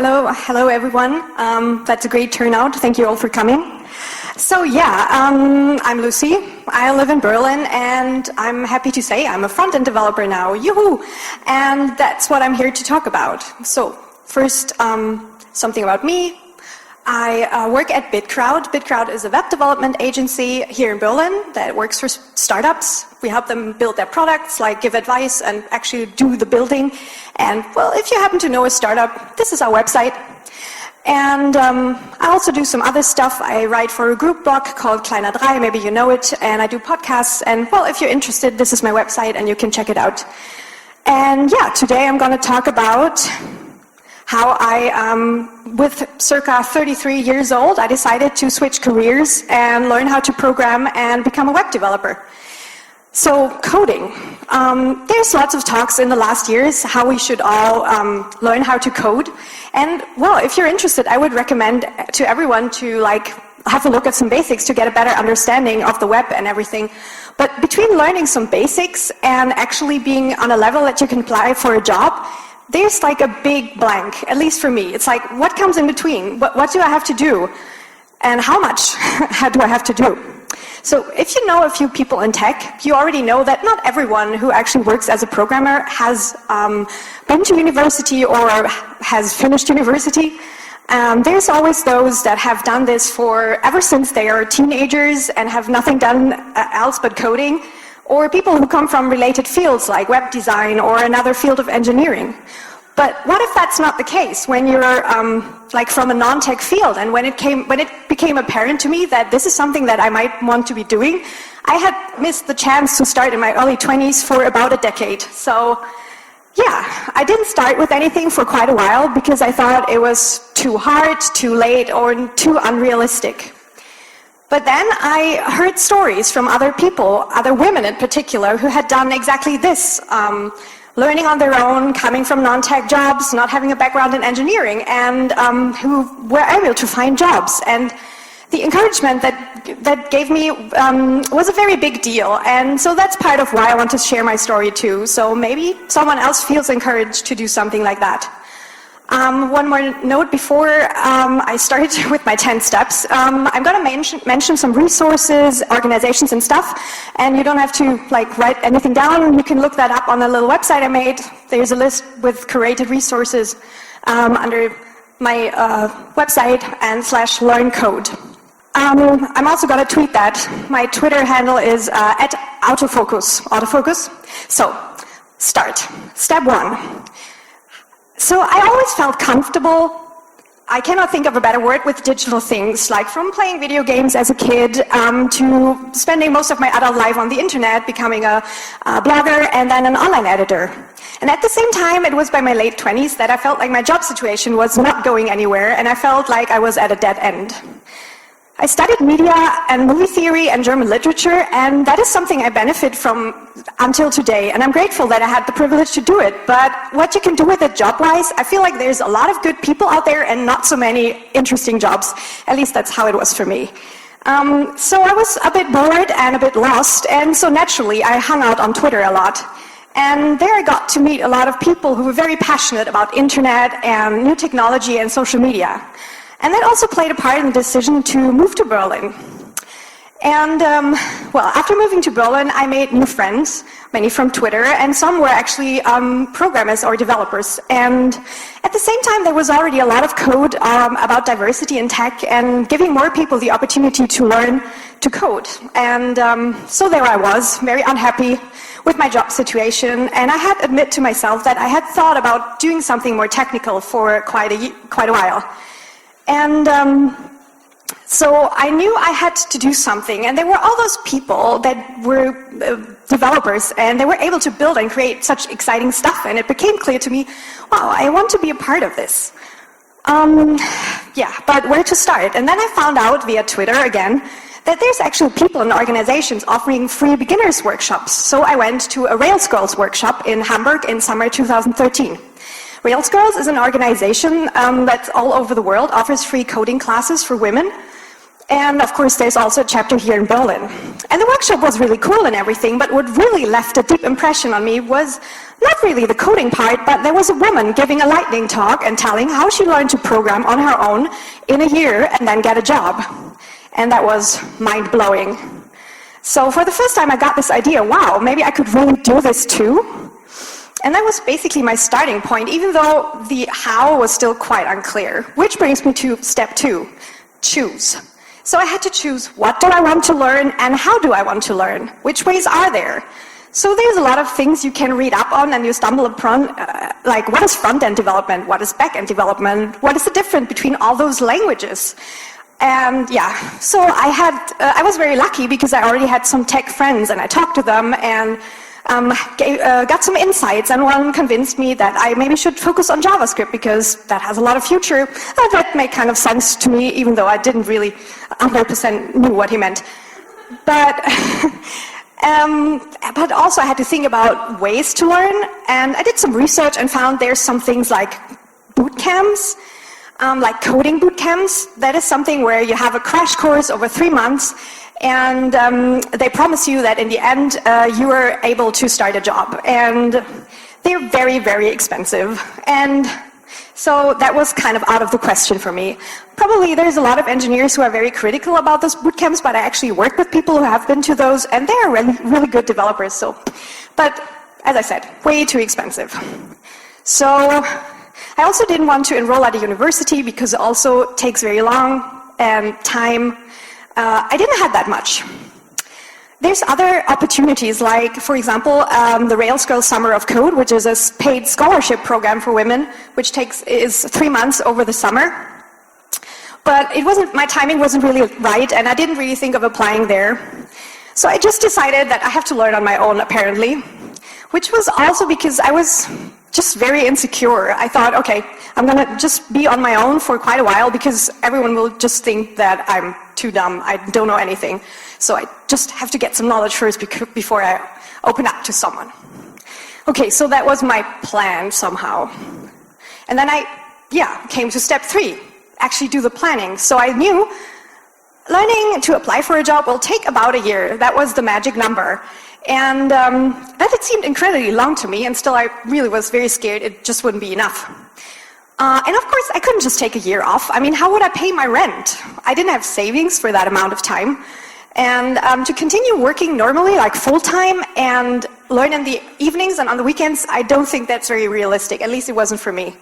Hello everyone. That's a great turnout. Thank you all for coming. So yeah, I'm Lucie. I live in Berlin, and I'm happy to say I'm a front-end developer now. Yoo-hoo! And that's what I'm here to talk about. So first, something about me. I work at BitCrowd. BitCrowd is a web development agency here in Berlin that works for startups. We help them build their products, like give advice and actually do the building. And well, if you happen to know a startup, this is our website. And I also do some other stuff. I write for a group blog called Kleiner 3, maybe you know it, and I do podcasts. And well, if you're interested, this is my website and you can check it out. And yeah, today I'm going to talk about how with circa 33 years old, I decided to switch careers and learn how to program and become a web developer. So coding. There's lots of talks in the last years how we should all learn how to code. And well, if you're interested, I would recommend to everyone to have a look at some basics to get a better understanding of the web and everything. But between learning some basics and actually being on a level that you can apply for a job, there's like a big blank, at least for me. It's like, what comes in between? What do I have to do? And how much do I have to do? So if you know a few people in tech, you already know that not everyone who actually works as a programmer has been to university or has finished university. There's always those that have done this ever since they are teenagers and have nothing done else but coding, or people who come from related fields like web design or another field of engineering. But what if that's not the case when you're from a non-tech field? And when it became apparent to me that this is something that I might want to be doing, I had missed the chance to start in my early 20s for about a decade. So yeah, I didn't start with anything for quite a while because I thought it was too hard, too late, or too unrealistic. But then I heard stories from other people, other women in particular, who had done exactly this, learning on their own, coming from non-tech jobs, not having a background in engineering, and who were able to find jobs. And the encouragement that gave me was a very big deal. And so that's part of why I want to share my story too. So maybe someone else feels encouraged to do something like that. One more note before I start with my 10 steps. I'm going to mention some resources, organizations and stuff, and you don't have to write anything down. You can look that up on the little website I made. There's a list with curated resources under my website and /learncode. I'm also going to tweet that. My Twitter handle is @autofocus. So, start. Step 1. So I always felt comfortable, I cannot think of a better word, with digital things, like from playing video games as a kid to spending most of my adult life on the internet, becoming a blogger and then an online editor. And at the same time, it was by my late 20s that I felt like my job situation was not going anywhere, and I felt like I was at a dead end. I studied media and movie theory and German literature, and that is something I benefit from until today, and I'm grateful that I had the privilege to do it. But what you can do with it job-wise, I feel like there's a lot of good people out there and not so many interesting jobs. At least that's how it was for me. So I was a bit bored and a bit lost, and so naturally I hung out on Twitter a lot. And there I got to meet a lot of people who were very passionate about internet and new technology and social media. And that also played a part in the decision to move to Berlin. And, well, after moving to Berlin, I made new friends, many from Twitter, and some were actually programmers or developers. And at the same time, there was already a lot of code about diversity in tech and giving more people the opportunity to learn to code. And so there I was, very unhappy with my job situation, and I had to admit to myself that I had thought about doing something more technical for quite a while. And so I knew I had to do something, and there were all those people that were developers, and they were able to build and create such exciting stuff, and it became clear to me, wow, I want to be a part of this. Yeah, but where to start? And then I found out via Twitter again that there's actually people and organizations offering free beginners workshops. So I went to a Rails Girls workshop in Hamburg in summer 2013. Rails Girls is an organization that's all over the world, offers free coding classes for women. And of course, there's also a chapter here in Berlin. And the workshop was really cool and everything, but what really left a deep impression on me was not really the coding part, but there was a woman giving a lightning talk and telling how she learned to program on her own in a year and then get a job. And that was mind-blowing. So for the first time I got this idea, wow, maybe I could really do this too. And that was basically my starting point, even though the how was still quite unclear. Which brings me to step 2, choose. So I had to choose, what do I want to learn and how do I want to learn? Which ways are there? So there's a lot of things you can read up on and you stumble upon, like what is front-end development, what is back-end development, what is the difference between all those languages? And yeah, so I was very lucky because I already had some tech friends and I talked to them and got some insights, and one convinced me that I maybe should focus on JavaScript because that has a lot of future. That made kind of sense to me, even though I didn't really 100% knew what he meant. But also I had to think about ways to learn, and I did some research and found there's some things like boot camps, like coding boot camps. That is something where you have a crash course over 3 months, and they promise you that in the end you are able to start a job. And they're very, very expensive. And so that was kind of out of the question for me. Probably there's a lot of engineers who are very critical about those boot camps, but I actually work with people who have been to those, and they are really, really good developers. So, but as I said, way too expensive. So I also didn't want to enroll at a university because it also takes very long and time. I didn't have that much. There's other opportunities, like, for example, the Rails Girls Summer of Code, which is a paid scholarship program for women, which is 3 months over the summer. But my timing wasn't really right, and I didn't really think of applying there. So I just decided that I have to learn on my own, apparently, which was also because I was just very insecure. I thought, okay, I'm going to just be on my own for quite a while because everyone will just think that I'm too dumb, I don't know anything. So I just have to get some knowledge first before I open up to someone. Okay, so that was my plan somehow. And then I came to step 3, actually do the planning. So I knew learning to apply for a job will take about a year. That was the magic number. And that it seemed incredibly long to me, and still I really was very scared it just wouldn't be enough. And of course, I couldn't just take a year off. I mean, how would I pay my rent? I didn't have savings for that amount of time. And to continue working normally, like full-time, and learn in the evenings and on the weekends, I don't think that's very realistic. At least it wasn't for me.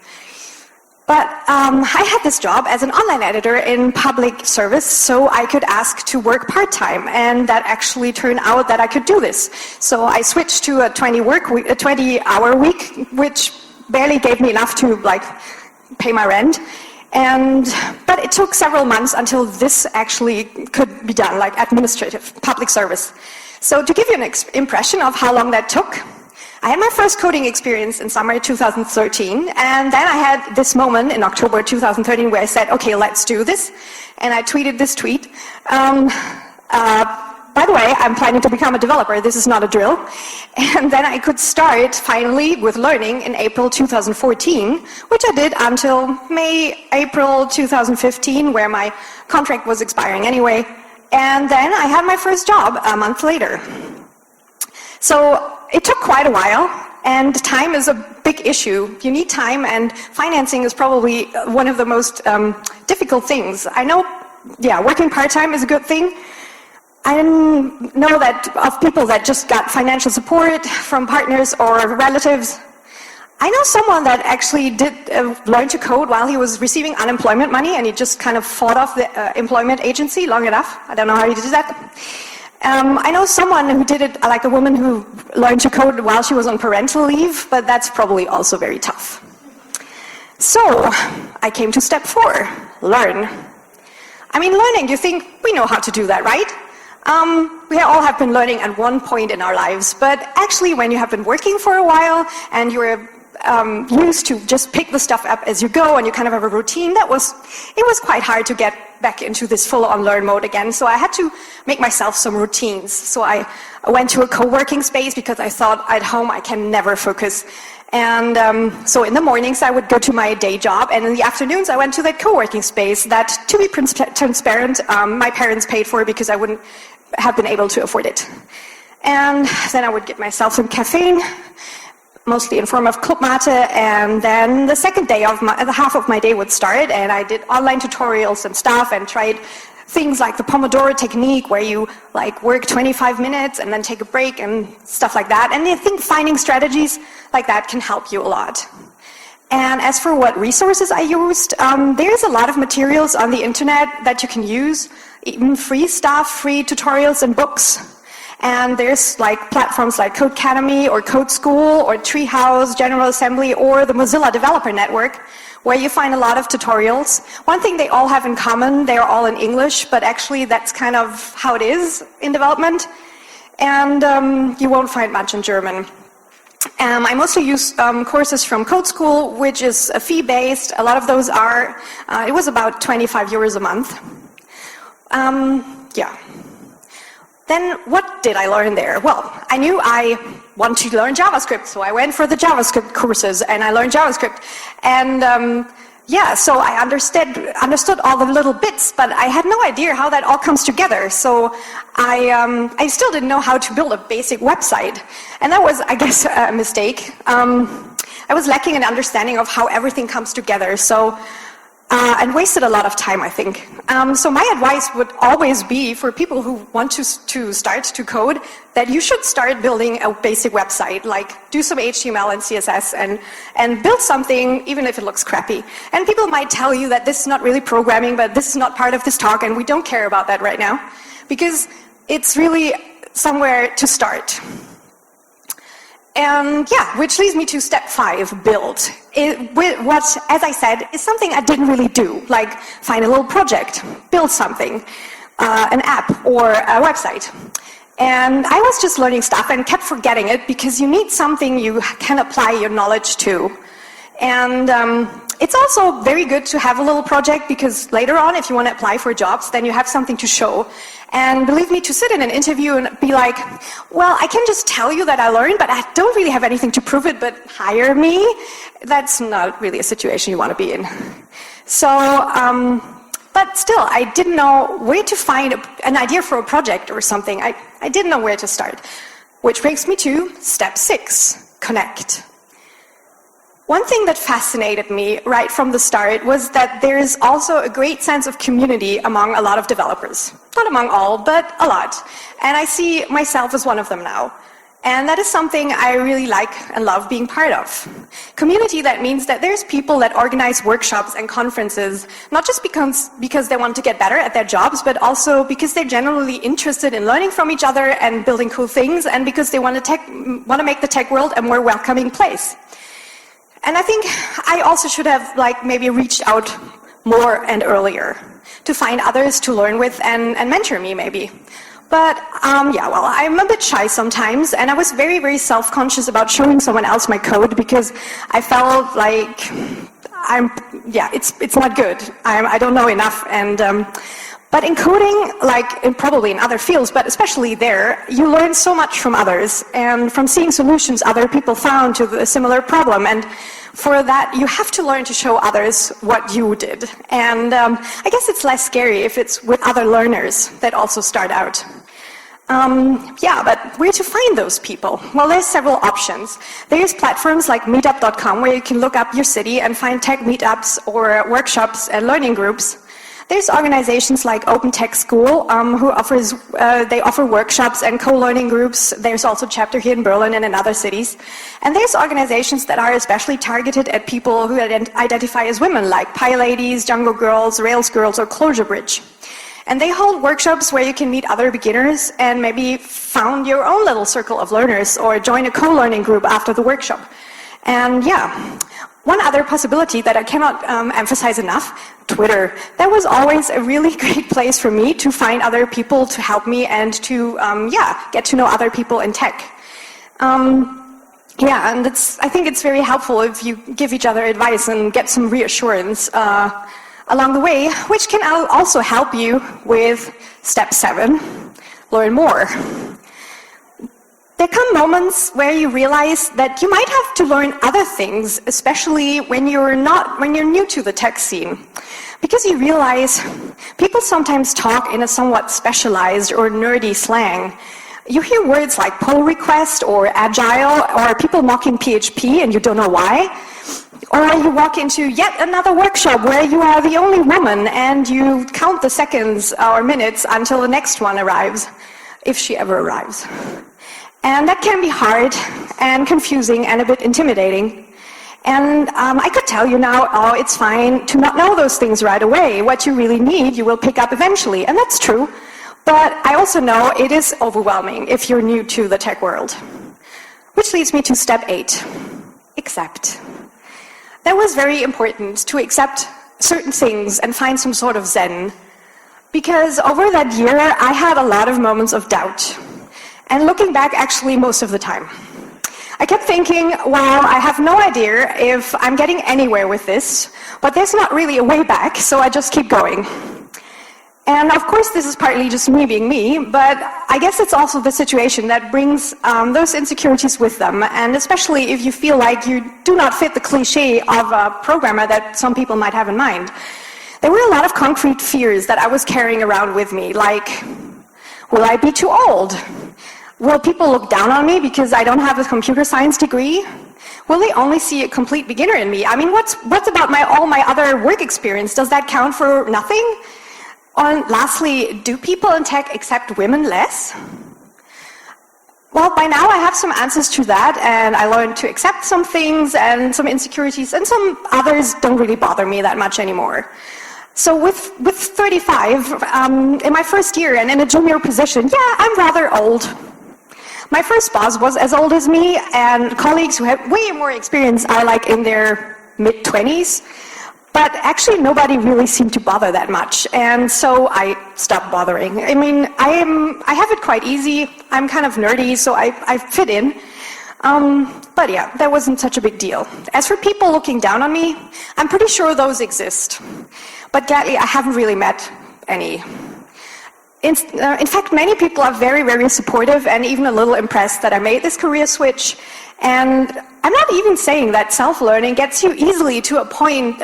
But I had this job as an online editor in public service, so I could ask to work part-time, and that actually turned out that I could do this. So I switched to a 20-hour week, which barely gave me enough to pay my rent. But it took several months until this actually could be done, like administrative, public service. So to give you an impression of how long that took, I had my first coding experience in summer 2013, and then I had this moment in October 2013 where I said, okay, let's do this. And I tweeted this tweet. By the way, I'm planning to become a developer. This is not a drill. And then I could start finally with learning in April 2014, which I did until April 2015, where my contract was expiring anyway. And then I had my first job a month later. So it took quite a while, and time is a big issue. You need time, and financing is probably one of the most difficult things. I know, working part-time is a good thing. I know that of people that just got financial support from partners or relatives. I know someone that actually did learn to code while he was receiving unemployment money, and he just kind of fought off the employment agency long enough. I don't know how he did that. I know someone who did it, like a woman who learned to code while she was on parental leave, but that's probably also very tough. So I came to step 4, learn. I mean, learning, you think we know how to do that, right? We all have been learning at one point in our lives, but actually when you have been working for a while and you're used to just pick the stuff up as you go and you kind of have a routine, it was quite hard to get back into this full-on learn mode again. So I had to make myself some routines. So I went to a co-working space because I thought at home I can never focus. And so in the mornings I would go to my day job, and in the afternoons I went to that co-working space that, to be transparent, my parents paid for because I wouldn't have been able to afford it. And then I would get myself some caffeine, mostly in form of club mate, and then the second day of the half of my day would start, and I did online tutorials and stuff, and tried things like the Pomodoro technique, where you like work 25 minutes and then take a break and stuff like that. And I think finding strategies like that can help you a lot. And as for what resources I used, there's a lot of materials on the internet that you can use, even free stuff, free tutorials and books. And there's like platforms like Codecademy or Code School or Treehouse, General Assembly, or the Mozilla Developer Network, where you find a lot of tutorials. One thing they all have in common, they're all in English, but actually that's kind of how it is in development. And you won't find much in German. I mostly use courses from Code School, which is fee-based. A lot of those are, it was about 25 euros a month. Yeah. Then what did I learn there? Well, I knew I wanted to learn JavaScript, so I went for the JavaScript courses and I learned JavaScript. And yeah, so I understood all the little bits, but I had no idea how that all comes together. So I still didn't know how to build a basic website. And that was, I guess, a mistake. I was lacking an understanding of how everything comes together. So and wasted a lot of time, I think. So my advice would always be for people who want to start to code, that you should start building a basic website, like do some HTML and CSS and build something, even if it looks crappy. And people might tell you that this is not really programming, but this is not part of this talk, and we don't care about that right now, because it's really somewhere to start. And yeah, which leads me to step 5, build. What, as I said, is something I didn't really do, like find a little project, build something, an app or a website. And I was just learning stuff and kept forgetting it, because you need something you can apply your knowledge to. And it's also very good to have a little project, because later on, if you want to apply for jobs, then you have something to show. And believe me, to sit in an interview and be like, well, I can just tell you that I learned, but I don't really have anything to prove it, but hire me, that's not really a situation you want to be in. So, but still, I didn't know where to find an idea for a project or something. I didn't know where to start. Which brings me to step 6, connect. One thing that fascinated me right from the start was that there is also a great sense of community among a lot of developers. Not among all, but a lot. And I see myself as one of them now. And that is something I really like and love being part of. Community, that means that there's people that organize workshops and conferences, not just because they want to get better at their jobs, but also because they're generally interested in learning from each other and building cool things, and because they want to make the tech world a more welcoming place. And I think I also should have maybe reached out more and earlier to find others to learn with and mentor me maybe. But yeah, well, I'm a bit shy sometimes, and I was very, very self-conscious about showing someone else my code, because I felt like it's not good. I don't know enough. And but in coding, probably in other fields, but especially there, you learn so much from others and from seeing solutions other people found to a similar problem. And for that, you have to learn to show others what you did. And I guess it's less scary if it's with other learners that also start out. Yeah, but where to find those people? Well, there's several options. There's platforms like meetup.com, where you can look up your city and find tech meetups or workshops and learning groups. There's organizations like Open Tech School, who they offer workshops and co-learning groups. There's also a chapter here in Berlin and in other cities. And there's organizations that are especially targeted at people who identify as women, like PyLadies, Django Girls, Rails Girls, or Closure Bridge. And they hold workshops where you can meet other beginners and maybe found your own little circle of learners, or join a co-learning group after the workshop. And yeah, one other possibility that I cannot emphasize enough, Twitter. That was always a really great place for me to find other people to help me and to get to know other people in tech. Yeah, and I think it's very helpful if you give each other advice and get some reassurance along the way, which can also help you with step 7, learn more. There come moments where you realize that you might have to learn other things, especially when you're new to the tech scene. Because you realize people sometimes talk in a somewhat specialized or nerdy slang, You hear words like pull request or agile or people mocking PHP and you don't know why. Or you walk into yet another workshop where you are the only woman and you count the seconds or minutes until the next one arrives, if she ever arrives. And that can be hard and confusing and a bit intimidating. And I could tell you now, oh, it's fine to not know those things right away. What you really need, you will pick up eventually. And that's true. But I also know it is overwhelming if you're new to the tech world. Which leads me to step 8, accept. That was very important, to accept certain things and find some sort of zen. Because over that year, I had a lot of moments of doubt. And looking back, actually, most of the time. I kept thinking, well, I have no idea if I'm getting anywhere with this, but there's not really a way back, so I just keep going. And of course, this is partly just me being me, but I guess it's also the situation that brings those insecurities with them, and especially if you feel like you do not fit the cliche of a programmer that some people might have in mind. There were a lot of concrete fears that I was carrying around with me, like, will I be too old? Will people look down on me because I don't have a computer science degree? Will they only see a complete beginner in me? I mean, what's about all my other work experience? Does that count for nothing? And lastly, do people in tech accept women less? Well, by now I have some answers to that, and I learned to accept some things and some insecurities, and some others don't really bother me that much anymore. So with 35, in my first year and in a junior position, yeah, I'm rather old. My first boss was as old as me, and colleagues who have way more experience are like in their mid-20s. But actually, nobody really seemed to bother that much, and so I stopped bothering. I mean, I have it quite easy. I'm kind of nerdy, so I fit in. But yeah, that wasn't such a big deal. As for people looking down on me, I'm pretty sure those exist. But gladly, I haven't really met any. In fact, many people are very, very supportive and even a little impressed that I made this career switch. And I'm not even saying that self-learning gets you easily to a point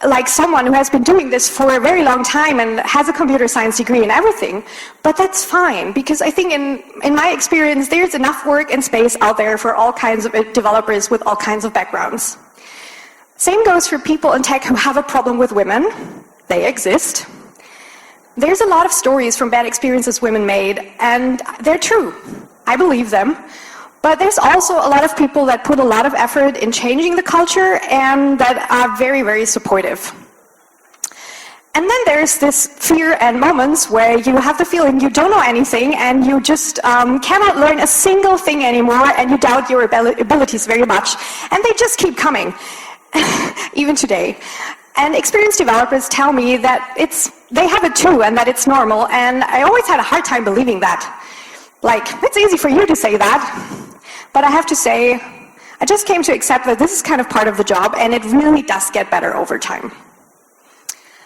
like someone who has been doing this for a very long time and has a computer science degree and everything. But that's fine, because I think in my experience, there's enough work and space out there for all kinds of developers with all kinds of backgrounds. Same goes for people in tech who have a problem with women. They exist. There's a lot of stories from bad experiences women made, and they're true. I believe them. But there's also a lot of people that put a lot of effort in changing the culture and that are very, very supportive. And then there's this fear and moments where you have the feeling you don't know anything and you just cannot learn a single thing anymore, and you doubt your abilities very much. And they just keep coming, even today. And experienced developers tell me that they have it too and that it's normal, and I always had a hard time believing that. Like, it's easy for you to say that. But I have to say, I just came to accept that this is kind of part of the job, and it really does get better over time.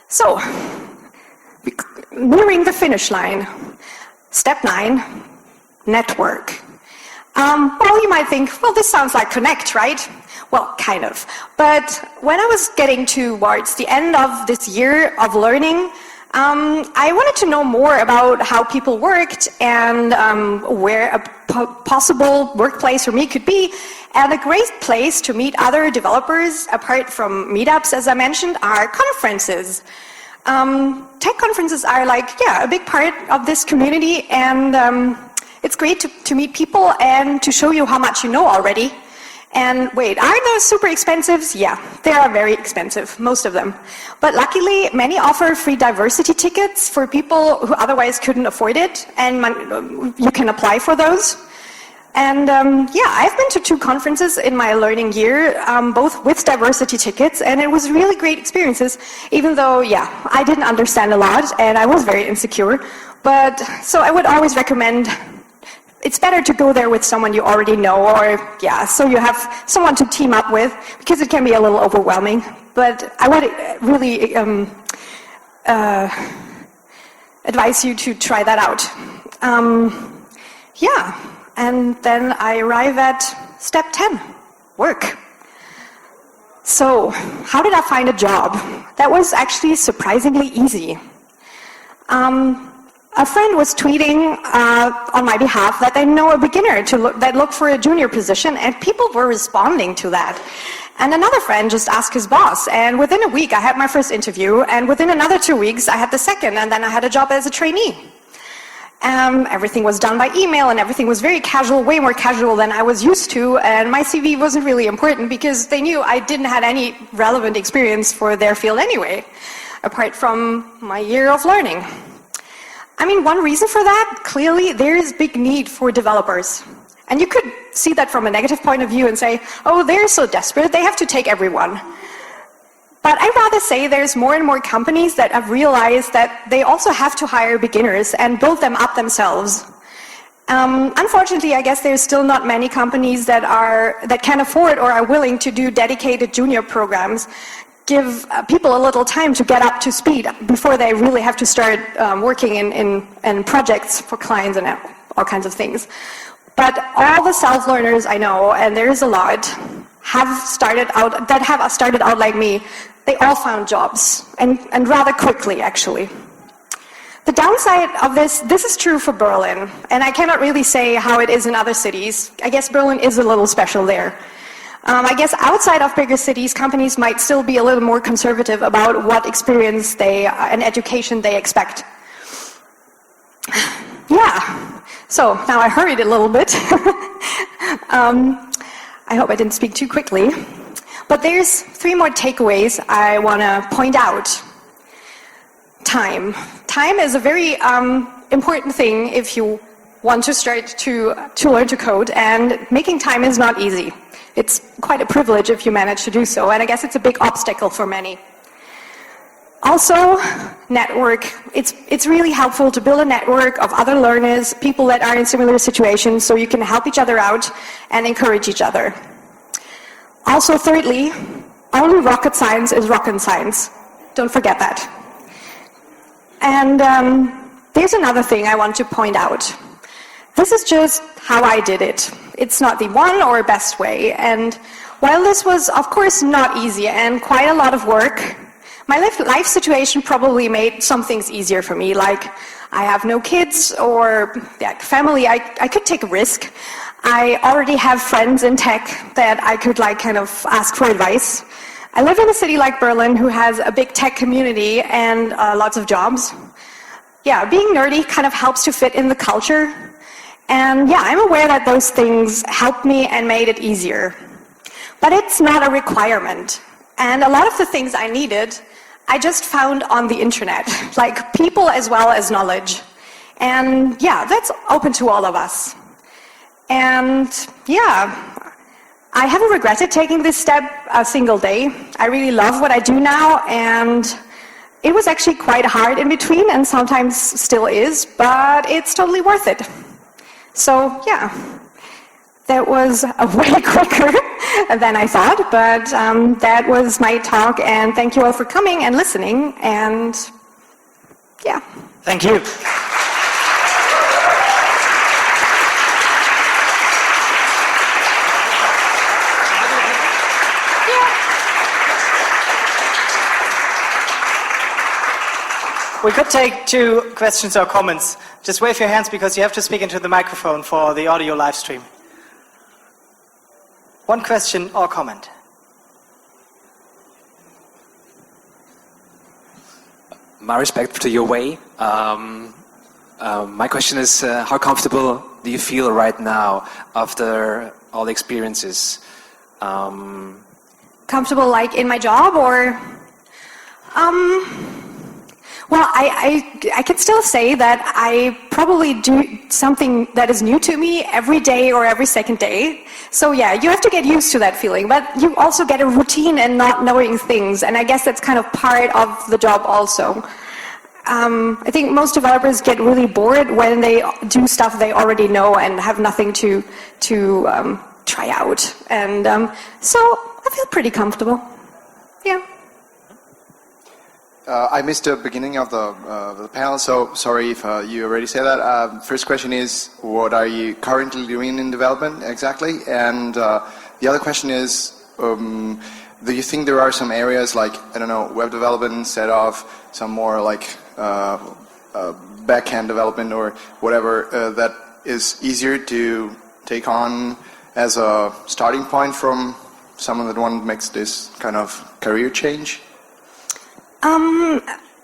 So, nearing the finish line. Step 9, network. Well, you might think, well, this sounds like Connect, right? Well, kind of. But when I was getting towards the end of this year of learning, I wanted to know more about how people worked and where a possible workplace for me could be. And a great place to meet other developers, apart from meetups, as I mentioned, are conferences. Tech conferences are like, yeah, a big part of this community, and it's great to meet people and to show you how much you know already. And wait, are those super expensive? Yeah, they are very expensive, most of them. But luckily, many offer free diversity tickets for people who otherwise couldn't afford it, and you can apply for those. And yeah, I've been to 2 conferences in my learning year, both with diversity tickets, and it was really great experiences, even though, yeah, I didn't understand a lot, and I was very insecure. But, so I would always recommend, it's better to go there with someone you already know, or, yeah, so you have someone to team up with, because it can be a little overwhelming. But I would really advise you to try that out. Yeah, and then I arrive at step 10, work. So, how did I find a job? That was actually surprisingly easy. a friend was tweeting on my behalf that they know a beginner that looked for a junior position, and people were responding to that. And another friend just asked his boss, and within a week I had my first interview, and within another 2 weeks I had the second, and then I had a job as a trainee. Everything was done by email, and everything was very casual, way more casual than I was used to, and my CV wasn't really important because they knew I didn't have any relevant experience for their field anyway, apart from my year of learning. I mean, one reason for that, clearly, there is big need for developers. And you could see that from a negative point of view and say, oh, they're so desperate, they have to take everyone. But I'd rather say there's more and more companies that have realized that they also have to hire beginners and build them up themselves. Unfortunately, I guess there's still not many companies that can afford or are willing to do dedicated junior programs, give people a little time to get up to speed before they really have to start working in projects for clients and all kinds of things. But all the self-learners I know, and there's a lot, have started out like me. They all found jobs, and rather quickly, actually. The downside of this is true for Berlin, and I cannot really say how it is in other cities. I guess Berlin is a little special there. I guess outside of bigger cities, companies might still be a little more conservative about what experience and education they expect. Yeah, so now I hurried a little bit. I hope I didn't speak too quickly. But there's 3 more takeaways I want to point out. Time. Time is a very important thing if you want to start to learn to code, and making time is not easy. It's quite a privilege if you manage to do so, and I guess it's a big obstacle for many. Also, network. It's really helpful to build a network of other learners, people that are in similar situations, so you can help each other out and encourage each other. Also, thirdly, only rocket science is rocket science. Don't forget that. And there's another thing I want to point out. This is just how I did it. It's not the one or best way. And while this was, of course, not easy and quite a lot of work, my life situation probably made some things easier for me, like I have no kids or family. I could take a risk. I already have friends in tech that I could kind of ask for advice. I live in a city like Berlin who has a big tech community and lots of jobs. Yeah, being nerdy kind of helps to fit in the culture. And yeah, I'm aware that those things helped me and made it easier. But it's not a requirement. And a lot of the things I needed, I just found on the internet, like people as well as knowledge. And yeah, that's open to all of us. And yeah, I haven't regretted taking this step a single day. I really love what I do now, and it was actually quite hard in between, and sometimes still is, but it's totally worth it. So yeah, that was way quicker than I thought, but that was my talk, and thank you all for coming and listening, and yeah. Thank you. We could take 2 questions or comments. Just wave your hands because you have to speak into the microphone for the audio live stream. 1 question or comment. My respect to your way. My question is, how comfortable do you feel right now after all the experiences? Comfortable like in my job or? Well, I can still say that I probably do something that is new to me every day or every second day. So yeah, you have to get used to that feeling, but you also get a routine and not knowing things, and I guess that's kind of part of the job also. I think most developers get really bored when they do stuff they already know and have nothing to try out, and so I feel pretty comfortable. Yeah. I missed the beginning of the panel, so sorry if you already said that. First question is, what are you currently doing in development exactly? And the other question is, do you think there are some areas like, I don't know, web development instead of some more like back-end development or whatever that is easier to take on as a starting point from someone that makes this kind of career change?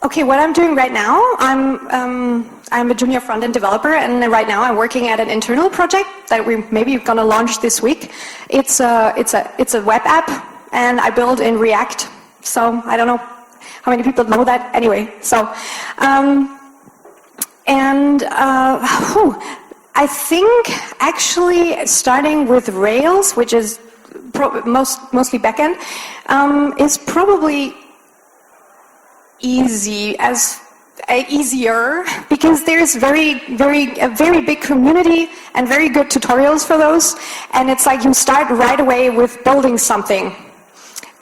Okay, what I'm doing right now, I'm a junior front-end developer, and right now I'm working at an internal project that we maybe gonna launch this week. It's a web app, and I build in React. So I don't know how many people know that. Anyway, so I think actually starting with Rails, which is mostly backend, is probably easier because there's a very big community and very good tutorials for those, and it's like you start right away with building something,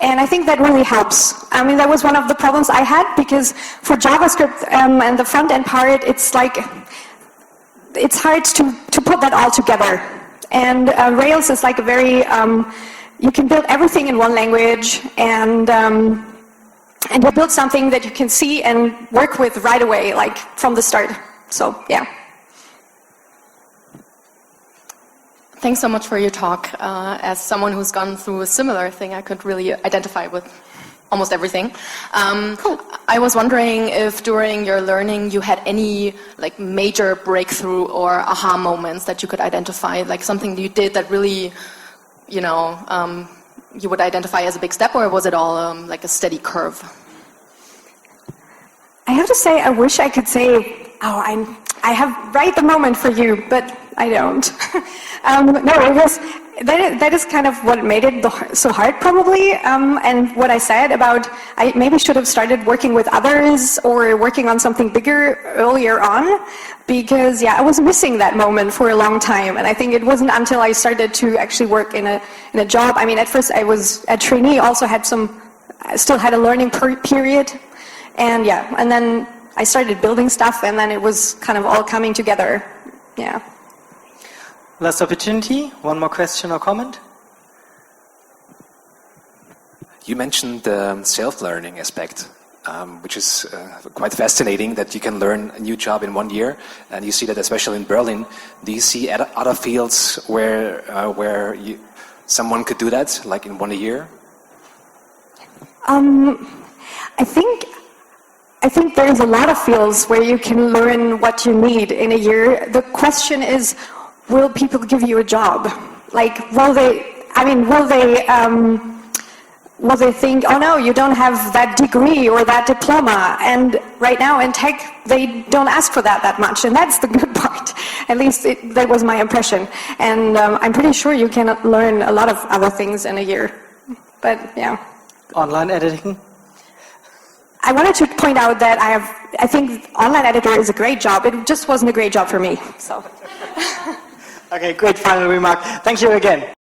and I think that really helps. I mean, that was one of the problems I had, because for JavaScript and the front end part, it's like it's hard to put that all together, and Rails is like a very you can build everything in one language, and you build something that you can see and work with right away, like from the start. So, yeah. Thanks so much for your talk. As someone who's gone through a similar thing, I could really identify with almost everything. Cool. I was wondering if during your learning you had any like major breakthrough or aha moments that you could identify, like something you did that really, you know, you would identify as a big step, or was it all like a steady curve? I have to say, I wish I could say, oh, I have right the moment for you, but I don't. No, it was, that is kind of what made it so hard, probably. And what I said about, I maybe should have started working with others or working on something bigger earlier on, because yeah, I was missing that moment for a long time. And I think it wasn't until I started to actually work in a job. I mean, at first I was a trainee, also still had a learning period. And yeah, and then I started building stuff, and then it was kind of all coming together. Yeah. Last opportunity. One more question or comment? You mentioned the self-learning aspect, which is quite fascinating, that you can learn a new job in 1 year, and you see that especially in Berlin. Do you see other fields where someone could do that, like in 1 year? I think there's a lot of fields where you can learn what you need in a year. The question is, will people give you a job? Like, will they think, oh no, you don't have that degree or that diploma? And right now in tech, they don't ask for that much, and that's the good part. At least that was my impression. And I'm pretty sure you can learn a lot of other things in a year. But yeah. Online editing? I wanted to point out that I think online editor is a great job. It just wasn't a great job for me. So. Okay, great final remark. Thank you again.